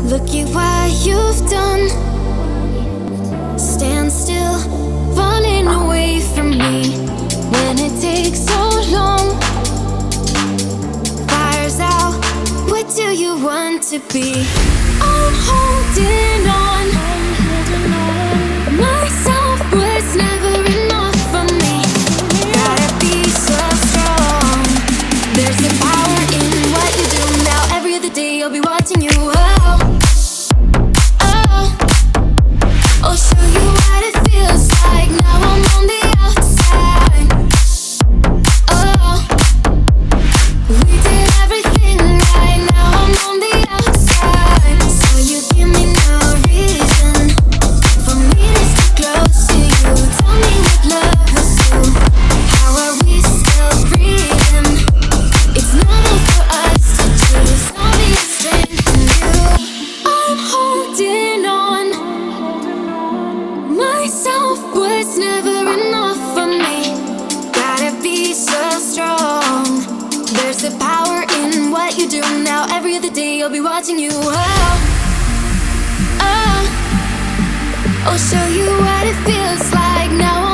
Look at what you've done. Stand still, running away from me. When it takes so long, fire's out, what do you want to be? I'm holding on. Myself was never enough for me. Gotta be so strong. There's a power in what you do now. Every other day I'll be watching you. I'll show you what it feels like. Now I'm on the outside. Oh, we did everything right. Now I'm on the outside. So you give me no reason for me to stick close to you. Tell me what love is to. How are we still breathing? It's normal for us to choose. I'll be a strength in you. I'm holding on. Myself was never enough for me. Gotta be so strong. There's a power in what you do now. Every other day I'll be watching you. I'll show you what it feels like now.